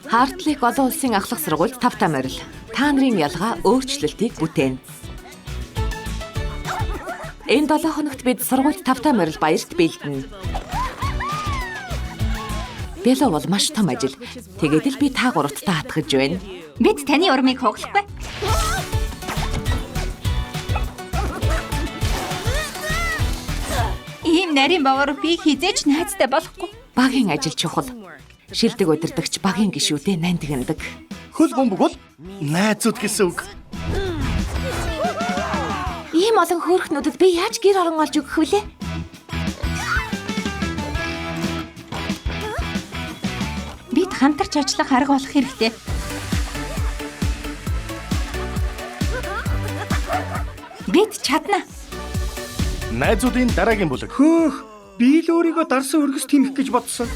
Хартлик олон улсын ахлах сургуульд тавтаа морил. Та нарын ялгаа өөрчлөлтийг бүтээн. Энэ 7 хоногт бид сургуульд тавтаа морил баярт бэлдэнэ. Бэло бол маш том ажил. Тэгээд л би та гуравтаа хатгаж байна. Бид таны урмыг хугалахгүй. Ийм нарийн бовор би хизээч найзтай болохгүй. Багийн ажил чухал. Шилдэг удирдагч багийн гишүүдэд нандиндаг. Хөл бөмбөг бол найзууд гэсэн үг. Ийм олон хөөрхнүүдэд би яаж гэр орон олж өгөх вүлээ? Бид хамтарч ажиллах арга олох хэрэгтэй. Бид чадна. Найзуудын дараагийн бүлэг. Хөөх, би л өөрийгөө дарсан өргөс тэмэх гэж бодсон.